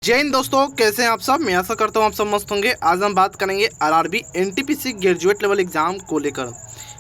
जय हिंद दोस्तों, कैसे हैं आप सब। मैं आशा करता हूँ आप सब मस्त होंगे। आज हम बात करेंगे RRB NTPC graduate level exam को लेकर,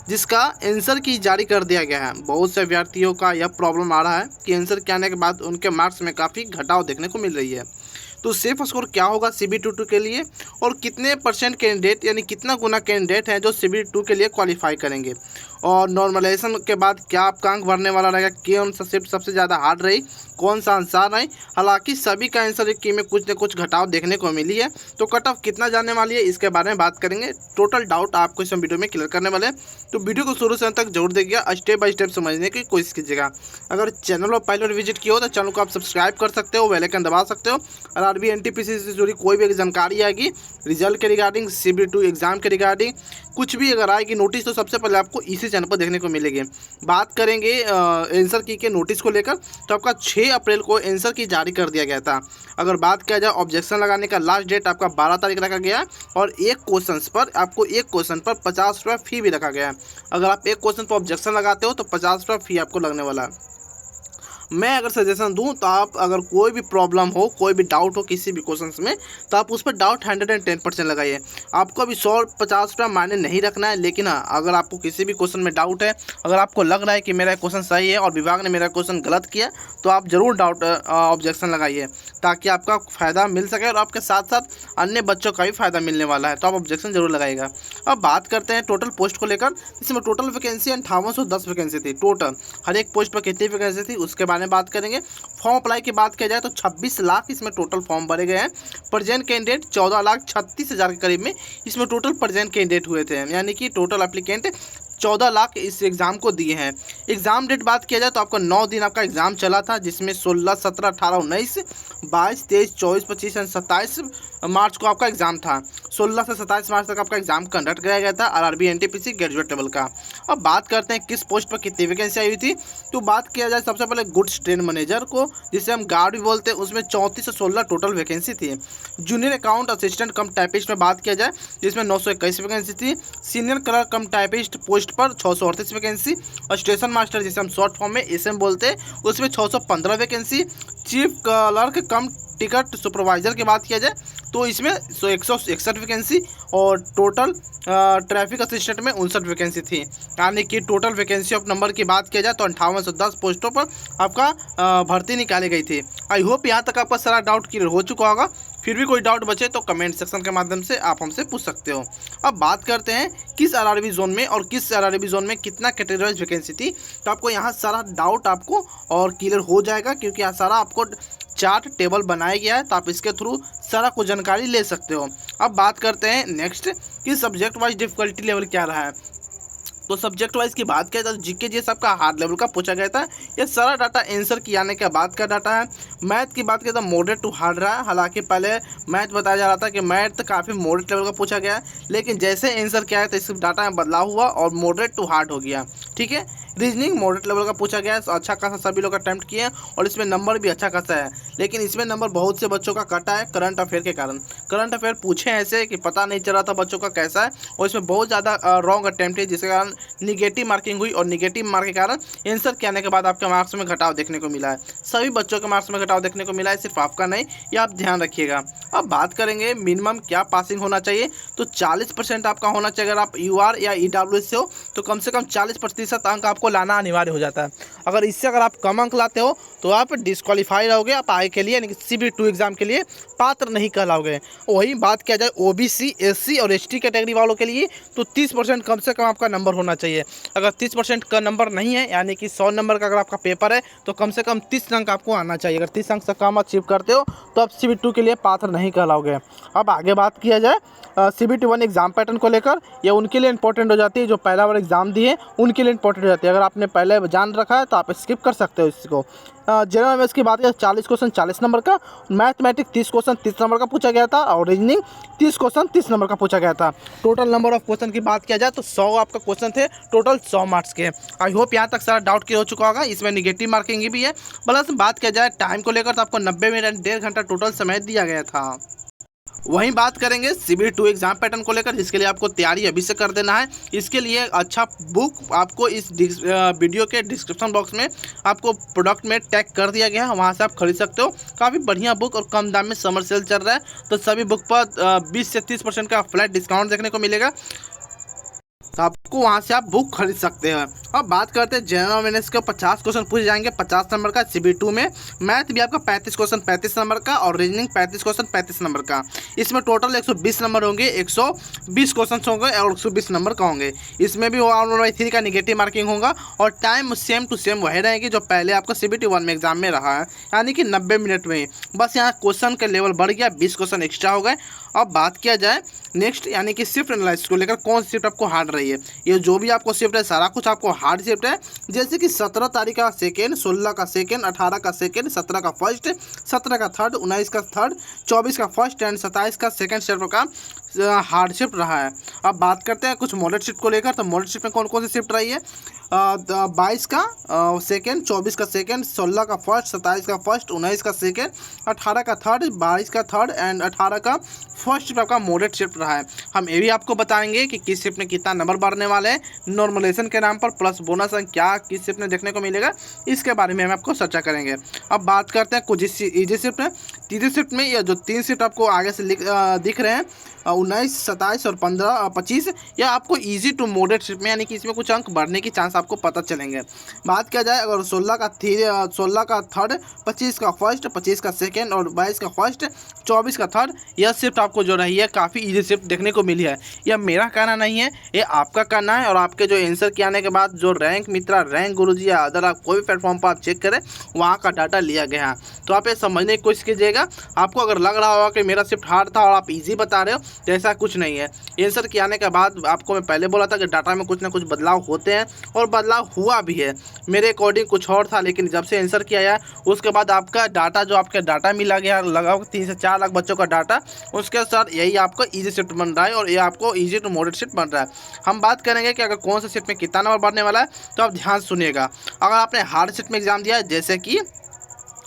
जिसका आंसर की जारी कर दिया गया है। बहुत से अभ्यर्थियों का यह प्रॉब्लम आ रहा है कि आंसर के आने के बाद उनके मार्क्स में काफ़ी घटाव देखने को मिल रही है। तो सेफ स्कोर क्या होगा CB22 के लिए, और कितने परसेंट कैंडिडेट यानी कितना गुना कैंडिडेट हैं जो CB2 के लिए क्वालिफाई करेंगे, और नॉर्मलाइजेशन के बाद क्या आपका अंक भरने वाला रहेगा, कौन सा शिफ्ट सबसे ज़्यादा हार्ड रही, कौन सा आंसर रही। हालांकि सभी का आंसर की में कुछ न कुछ घटाव देखने को मिली है। तो कट ऑफ कितना जाने वाली है इसके बारे में बात करेंगे। टोटल डाउट आपको इस वीडियो में क्लियर करने वाले हैं, तो वीडियो को शुरू से अंत तक जरूर देखिएगा, स्टेप बाय स्टेप समझने की कोशिश कीजिएगा। अगर चैनल पर पहले विजिट किया हो तो चैनल को आप सब्सक्राइब कर सकते हो, बेल आइकन दबा सकते हो। और आरआरबी एनटीपीसी से जुड़ी कोई भी जानकारी आएगी, रिजल्ट के रिगार्डिंग, CB2 एग्जाम के रिगार्डिंग, कुछ भी अगर आएगी नोटिस, तो सबसे पहले आपको इसी चैनल पर देखने को मिलेगी। बात करेंगे आंसर की के नोटिस को लेकर, तो आपका 6 अप्रैल को आंसर की जारी कर दिया गया था। अगर बात किया जाए ऑब्जेक्शन लगाने का, लास्ट डेट आपका 12 तारीख रखा गया है, और एक क्वेश्चन पर आपको 50 रुपये फी भी रखा गया है। अगर आप एक क्वेश्चन पर ऑब्जेक्शन लगाते हो तो 50 रुपये फी आपको लगने वाला है। मैं अगर सजेशन दूं तो आप अगर कोई भी प्रॉब्लम हो, कोई भी डाउट हो किसी भी क्वेश्चन में, तो आप उस पर डाउट 110% लगाइए। आपको अभी 150 रुपया मायने नहीं रखना है, लेकिन हाँ, अगर आपको किसी भी क्वेश्चन में डाउट है, अगर आपको लग रहा है कि मेरा क्वेश्चन सही है और विभाग ने मेरा क्वेश्चन गलत किया, तो आप ज़रूर डाउट ऑब्जेक्शन लगाइए, ताकि आपका फ़ायदा मिल सके और आपके साथ साथ अन्य बच्चों का भी फ़ायदा मिलने वाला है। तो आप ऑब्जेक्शन जरूर लगाइएगा। अब बात करते हैं टोटल पोस्ट को लेकर। इसमें टोटल वैकेंसी 5810 वैकेंसी थी। टोटल हर एक पोस्ट पर कितनी वैकेंसी थी उसके बारे में बात करेंगे। फॉर्म अप्लाई की बात किया जाए तो 26 लाख इसमें टोटल फॉर्म भरे गए हैं। प्रेजेंट कैंडिडेट 14,36,000 के करीब में इसमें टोटल प्रेजेंट कैंडिडेट हुए थे, यानी कि टोटल एप्लीकेंट 14 लाख इस एग्ज़ाम को दिए हैं। एग्ज़ाम डेट बात किया जाए तो आपका 9 दिन आपका एग्ज़ाम चला था, जिसमें 16, 17, 18, 19, 22, 23, 24, 25 और 27 मार्च को आपका एग्ज़ाम था। 16 से 27 मार्च तक आपका एग्ज़ाम कंडक्ट कराया गया था आरआरबी एनटीपीसी ग्रेजुएट लेवल का। अब बात करते हैं किस पोस्ट पर कितनी वैकेंसी आई हुई थी। तो बात किया जाए सबसे पहले गुड्स ट्रेन मैनेजर को, जिसे हम गार्ड भी बोलते हैं, उसमें 34 से 16 टोटल वैकेंसी थी। जूनियर अकाउंट असिस्टेंट कम टाइपिस्ट में बात किया जाए जिसमें 921 वैकेंसी थी। सीनियर क्लर्क कम टाइपिस्ट पोस्ट पर 638 वैकेंसी, और स्टेशन मास्टर जिसे हम शॉर्ट फॉर्म में SM बोलते हैं, उसमें 615 वैकेंसी। चीफ क्लर्क कम टिकट सुपरवाइजर की बात किया जाए तो इसमें 161 वैकेंसी, और टोटल ट्रैफिक असिस्टेंट में 59 वैकेंसी थी। यानी कि टोटल वैकेंसी ऑफ नंबर की बात किया जाए तो 5810 पोस्टों पर आपका भर्ती निकाली गई थी। आई होप यहाँ तक आपका सारा डाउट क्लियर हो चुका होगा। फिर भी कोई डाउट बचे तो कमेंट सेक्शन के माध्यम से आप हमसे पूछ सकते हो। अब बात करते हैं किस आरआरबी जोन में और किस आरआरबी जोन में कितना कैटेगराइज वैकेंसी थी। तो आपको यहाँ सारा डाउट आपको और क्लियर हो जाएगा, क्योंकि यहाँ सारा आपको चार्ट टेबल बनाया गया है, तो आप इसके थ्रू सारा कुछ जानकारी ले सकते हो। अब बात करते हैं नेक्स्ट कि सब्जेक्ट वाइज डिफिकल्टी लेवल क्या रहा है। तो सब्जेक्ट वाइज की बात किया तो जीके जी सबका हार्ड लेवल का पूछा गया था। ये सारा डाटा आंसर की आने के बाद का डाटा है। मैथ की बात किया तो मॉडरेट टू हार्ड रहा है। हालांकि पहले मैथ बताया जा रहा था कि मैथ काफ़ी मॉडरेट लेवल का पूछा गया, लेकिन जैसे आंसर क्या है तो इस डाटा में बदलाव हुआ और मॉडरेट टू हार्ड हो गया। ठीक है, रीजनिंग मॉडरेट लेवल का पूछा गया है, अच्छा खासा सभी लोग अटैम्प्ट किए हैं और इसमें नंबर भी अच्छा खासा है। लेकिन इसमें नंबर बहुत से बच्चों का कटा है करंट अफेयर के कारण। करंट अफेयर पूछे ऐसे कि पता नहीं चल रहा था बच्चों का कैसा है, और इसमें बहुत ज़्यादा रॉन्ग अटैम्प्ट है, जिसके कारण निगेटिव मार्किंग हुई, और निगेटिव मार्क के कारण आंसर के आने के बाद आपके मार्क्स में घटाव देखने को मिला है। सभी बच्चों के मार्क्स में घटाव देखने को मिला है, सिर्फ आपका नहीं, ये आप ध्यान रखिएगा। अब बात करेंगे मिनिमम क्या पासिंग होना चाहिए। तो 40% आपका होना चाहिए। अगर आप UR या EWS से हो तो कम से कम 40% अंक आपको लाना अनिवार्य हो जाता है। अगर इससे अगर आप कम अंक लाते हो तो आप डिस्क्वालीफाई रहोगे, आप आगे के लिए यानी कि CB2 एग्जाम के लिए पात्र नहीं कहलाओगे। वही बात किया जाए OBC, SC और ST कैटेगरी वालों के लिए, तो 30% कम से कम आपका नंबर होना चाहिए। अगर 30% का नंबर नहीं है, यानी कि 100 नंबर का अगर आपका पेपर है, तो कम से कम 30 अंक आपको आना चाहिए। अगर 30 अंक से कम अचीव करते हो तो आप CB2 के लिए पात्र नहीं कहलाओगे। अब आगे बात किया जाए CB21 एग्जाम पैटर्न को लेकर, ये उनके लिए इंपॉर्टेंट हो जाती है जो पहला बार एग्जाम दिए, उनके लिए इंपॉर्टेंट हो जाती है। अगर आपने पहले जान रखा है तो आप स्किप कर सकते हो इसको। जनरल अवेयरनेस की बात करें 40 क्वेश्चन 40 नंबर का, मैथमेटिक्स 30 क्वेश्चन 30 नंबर का पूछा गया था, और रीजनिंग 30 क्वेश्चन 30 नंबर का पूछा गया था। टोटल नंबर ऑफ क्वेश्चन की बात किया जाए तो 100 आपका क्वेश्चन थे, टोटल 100 मार्क्स के। आई होप यहाँ तक सारा डाउट क्लियर हो चुका होगा। इसमें निगेटिव मार्किंग भी है। प्लस बात किया जाए टाइम को लेकर तो आपको 90 मिनट 1.5 घंटा टोटल समय दिया गया था। वहीं बात करेंगे CBT 2 एग्जाम पैटर्न को लेकर, जिसके लिए आपको तैयारी अभी से कर देना है। इसके लिए अच्छा बुक आपको इस वीडियो के डिस्क्रिप्शन बॉक्स में आपको प्रोडक्ट में टैग कर दिया गया है, वहां से आप खरीद सकते हो। काफ़ी बढ़िया बुक और कम दाम में समर सेल चल रहा है, तो सभी बुक पर 20 से 30% का फ्लैट डिस्काउंट देखने को मिलेगा, तो आपको वहां से आप बुक खरीद सकते हैं। अब बात करते हैं जनरल अवेयरनेस के 50 क्वेश्चन पूछे जाएंगे 50 नंबर का CBT 2 में। मैथ भी आपका 35 क्वेश्चन 35 नंबर का, और रीजनिंग 35 क्वेश्चन 35 नंबर का। इसमें टोटल 120 नंबर होंगे, 120 क्वेश्चन होंगे और 120 नंबर का होंगे। इसमें भी 1/3 का निगेटिव मार्किंग होगा, और टाइम सेम टू सेम वही रहेगी जो पहले आपका CBT 1 में एग्जाम में रहा है, यानी कि 90 मिनट में। बस यहाँ क्वेश्चन का लेवल बढ़ गया, 20 क्वेश्चन एक्स्ट्रा हो गए। अब बात किया जाए नेक्स्ट, यानी कि शिफ्ट एनालिसिस को लेकर कौन सी शिफ्ट आपको हार्ड रही है। ये जो भी आपको शिफ्ट है सारा कुछ आपको हार्ड शिफ्ट है, जैसे कि 17 तारीख का सेकेंड, 16 का सेकेंड, 18 का सेकेंड, 17 का फर्स्ट, 17 का थर्ड, 19 का थर्ड, 24 का फर्स्ट एंड 27 का सेकेंड शिफ्ट का हार्ड शिफ्ट रहा है। अब बात करते हैं कुछ मॉडल शिफ्ट को लेकर, तो मॉडल शिफ्ट में कौन कौन सी शिफ्ट रही है। 22 का सेकेंड, 24 का सेकेंड, 16 का फर्स्ट, 27 का फर्स्ट, 19 का सेकेंड, 18 का थर्ड, 22 का थर्ड एंड 18 का फर्स्ट शिफ्ट आपका मॉडरेट शिफ्ट रहा है। हम ये भी आपको बताएंगे कि किस शिफ्ट में कितना नंबर बढ़ने वाले हैं, नॉर्मलाइजेशन के नाम पर प्लस बोनस क्या किस शिफ्ट में देखने को मिलेगा, इसके बारे में हम आपको चर्चा करेंगे। अब बात करते हैं कुछ ईजी शिफ्ट है। तीसरी शिफ्ट में ये जो 3 शिफ्ट आपको आगे से दिख रहे हैं, 19, 27 और 15, 25, या आपको इजी टू मॉडरेट शिफ्ट में, यानी कि इसमें कुछ अंक बढ़ने की चांस आपको पता चलेंगे। बात किया जाए अगर 16 का थर्ड, 25 का फर्स्ट, 25 का सेकेंड और 22 का फर्स्ट, 24 का थर्ड, यह शिफ्ट आपको जो रही है काफ़ी इजी शिफ्ट देखने को मिली है। यह मेरा कहना नहीं है, ये आपका कहना है, और आपके जो आंसर के आने के बाद जो रैंक मित्रा, रैंक गुरुजी या अदर आप कोई भी प्लेटफॉर्म पर आप चेक करें, वहाँ का डाटा लिया गया है। तो आप ये समझने की कोशिश कीजिएगा। आपको अगर लग रहा होगा कि मेरा शिफ्ट हार्ड था और आप इजी बता रहे हो, तो ऐसा कुछ नहीं है। आंसर के आने के बाद आपको मैं पहले बोला था कि डाटा में कुछ ना कुछ बदलाव होते हैं, और बदलाव हुआ भी है। मेरे अकॉर्डिंग कुछ और था, लेकिन जब से आंसर किया है उसके बाद आपका डाटा जो आपका डाटा मिला गया, लगाओ 3 से 4 लाख बच्चों का डाटा, उसके साथ यही आपको इजी शिफ्ट बन रहा है, और ये आपको इजी टू मॉडरेट शिफ्ट बन रहा है। हम बात करेंगे कि अगर कौन सा शिफ्ट में कितना नंबर बढ़ने वाला है, तो आप ध्यान सुनिएगा। अगर आपने हार्ड शिफ्ट में एग्जाम दिया है, जैसे कि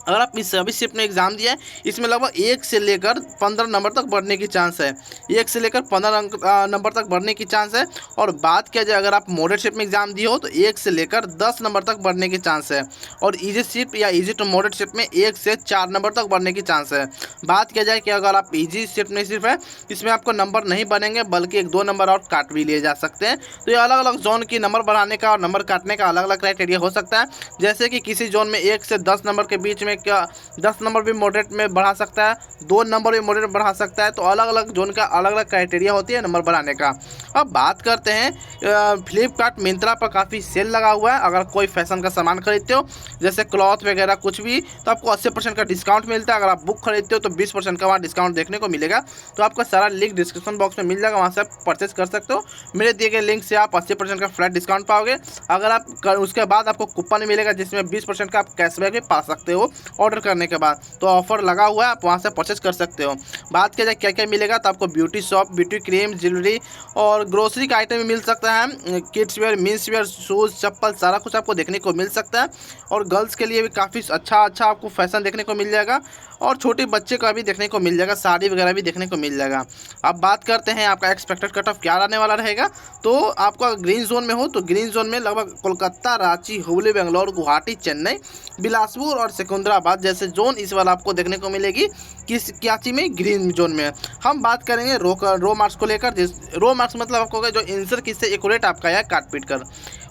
अगर आप इस सभी शिफ्ट में एग्जाम दिया है, इसमें लगभग 1 से लेकर 15 नंबर तक बढ़ने की चांस है, 1 से लेकर 15 नंबर तक बढ़ने की चांस है। और बात किया जाए अगर आप मॉडरेट शिफ्ट में एग्जाम दिए हो, तो 1 से लेकर 10 नंबर तक बढ़ने की चांस है, और इजी शिफ्ट या इजी टू मॉडरेट शिफ्ट में 1 से 4 नंबर तक बढ़ने की चांस है। बात किया जाए कि अगर आप इजी शिफ्ट में सिर्फ है, इसमें आपको नंबर नहीं बनेंगे, बल्कि 1-2 नंबर और काट भी लिए जा सकते हैं। तो ये अलग अलग जोन की नंबर बढ़ाने का और नंबर काटने का अलग अलग क्राइटेरिया हो सकता है। जैसे कि किसी जोन में 1 से 10 नंबर के बीच में क्या 10 नंबर भी मॉडरेट में बढ़ा सकता है, 2 नंबर भी मॉडरेट बढ़ा सकता है। तो अलग अलग जोन का अलग अलग क्राइटेरिया होती है नंबर बढ़ाने का। अब बात करते हैं फ्लिपकार्ट मिंत्रा पर काफ़ी सेल लगा हुआ है। अगर कोई फैशन का सामान खरीदते हो, जैसे क्लॉथ वगैरह कुछ भी, तो आपको 80% का डिस्काउंट मिलता है। अगर आप बुक खरीदते हो तो 20% का वहाँ डिस्काउंट देखने को मिलेगा। तो आपका सारा लिंक डिस्क्रिप्शन बॉक्स में मिल जाएगा, वहाँ से आप परचेज कर सकते हो। मेरे दिए गए लिंक से आप 80% का फ्लैट डिस्काउंट पाओगे। अगर आप उसके बाद आपको कूपन मिलेगा, जिसमें 20% का आप कैशबैक भी पा सकते हो ऑर्डर करने के बाद। तो ऑफर लगा हुआ है, आप वहाँ से परचेज कर सकते हो। बात किया जाए क्या क्या मिलेगा, तो आपको beauty shop, beauty cream, jewellery और ग्रोसरी का आइटम भी मिल सकता है। Kids wear, means wear, shoes, चप्पल, सारा कुछ आपको देखने को मिल सकता है। और गर्ल्स के लिए भी काफ़ी अच्छा आपको फैशन देखने को मिल जाएगा, और छोटे बच्चे का भी देखने को मिल जाएगा, साड़ी वगैरह भी देखने को मिल जाएगा। अब बात करते हैं आपका एक्सपेक्टेड कट ऑफ क्या रहने वाला रहेगा। तो आपका ग्रीन जोन में हो तो ग्रीन जोन में लगभग कोलकाता, रांची, हुबली, बेंगलोर, गुवाहाटी, चेन्नई, बिलासपुर और सिकंदराबाद जैसे जोन इस बार आपको देखने को मिलेगी किस कराची में, ग्रीन जोन में। हम बात करेंगे रो मार्क्स को लेकर। रो मार्क्स मतलब आपको जो आंसर किससे एक्यूरेट आपका है काट पीट कर,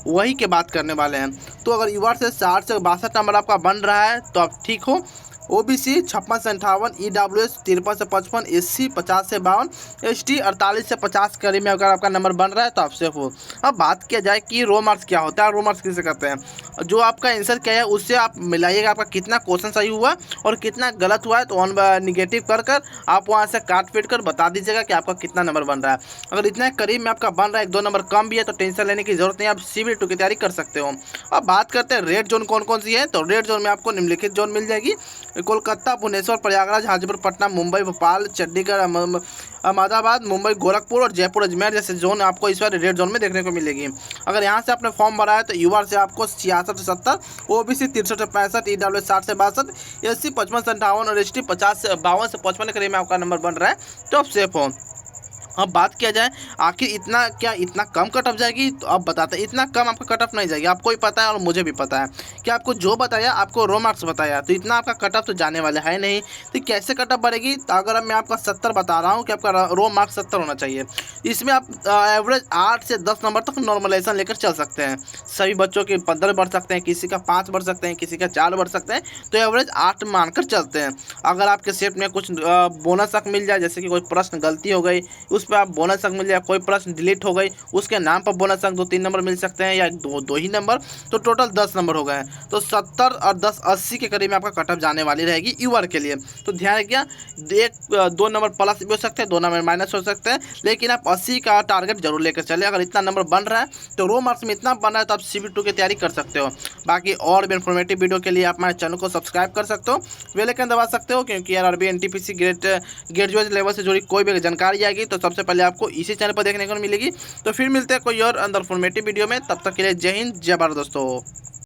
वही के बात करने वाले हैं। तो अगर यूआर से 60 से 62 नंबर आपका बन रहा है तो आप ठीक हो। ओबीसी 56 से 58, ईडब्ल्यूएस 53 से 55, एससी 50 से 52, एसटी 48 से 50 करीब में अगर आपका नंबर बन रहा है तो आप सेफ हो। अब बात किया जाए कि रो मार्क्स क्या होता है, रो मार्क्स किसे कहते हैं। जो आपका आंसर क्या है उससे आप मिलाइएगा आपका कितना क्वेश्चन सही हुआ और कितना गलत हुआ है, तो ऑन निगेटिव कर आप वहाँ से काट पीट कर बता दीजिएगा कि आपका कितना नंबर बन रहा है। अगर इतना करीब में आपका बन रहा है, 1-2 नंबर कम भी है, तो टेंशन लेने की जरूरत नहीं, आप CBT 2 की तैयारी कर सकते हो। अब बात करते हैं रेड जोन कौन कौन सी है। तो रेड जोन में आपको निम्नलिखित जोन मिल जाएगी। कोलकाता, भुवनेश्वर, प्रयागराज, हाजीपुर, पटना, मुंबई, भोपाल, चंडीगढ़, अहमदाबाद, मुंबई, गोरखपुर और जयपुर, अजमेर जैसे जोन आपको इस बार रेड जोन में देखने को मिलेगी। अगर यहाँ से आपने फॉर्म भरा है तो यूआर से आपको 66 से 70, ओबीसी 63 से 65, ईडब्ल्यू 60 से 62, एससी 55 से 58 और एसटी 50 से 52 से 55 के करीब में आपका नंबर बन रहा है, तो आप सेफ हो। अब बात किया जाए आखिर इतना कम कट ऑफ जाएगी, तो अब बताते हैं इतना कम आपका कट ऑफ नहीं जाएगी। आपको ही पता है और मुझे भी पता है कि आपको जो बताया, आपको रो मार्क्स बताया, तो इतना आपका कट ऑफ तो जाने वाला है नहीं। तो कैसे कट ऑफ बढ़ेगी, तो अगर अब मैं आपका 70 बता रहा हूँ कि आपका रो मार्क्स 70 होना चाहिए, इसमें आप एवरेज 8 से 10 नंबर तक नॉर्मलाइजेशन लेकर चल सकते हैं। सभी बच्चों के 15 बढ़ सकते हैं, किसी का 5 बढ़ सकते हैं, किसी का 4 बढ़ सकते हैं, तो एवरेज 8 मानकर चलते हैं। अगर आपके सेट में कुछ बोनस तक मिल जाए, जैसे कि कोई प्रश्न गलती हो गई उस पर आप बोनस अंक मिल जाए, कोई प्रश्न डिलीट हो गई उसके नाम पर बोनस अंक 2-3 नंबर मिल सकते हैं, या दो ही नंबर, तो टोटल 10 नंबर हो गए। तो 70 और 10 80 के करीब में आपका कट ऑफ जाने वाली रहेगी यूआर के लिए। तो ध्यान रखिए, 1-2 नंबर प्लस भी हो सकते हैं, 2 नंबर माइनस हो सकते हैं, लेकिन आप 80 का टारगेट जरूर लेकर चले। अगर इतना नंबर बन रहा है तो रो मार्क्स में इतना बन रहा है तो आप CB2 की तैयारी कर सकते हो। बाकी और भी इन्फॉर्मेटिव वीडियो के लिए आप हमारे चैनल को सब्सक्राइब कर सकते हो, बेल आइकन दबा सकते हो, क्योंकि आरआरबी एनटीपीसी ग्रेजुएट लेवल से जुड़ी कोई भी जानकारी आएगी तो सबसे पहले आपको इसी चैनल पर देखने को मिलेगी। तो फिर मिलते हैं कोई और अंदर इन्फॉर्मेटिव वीडियो में, तब तक के लिए जय हिंद, जय भारत दोस्तों।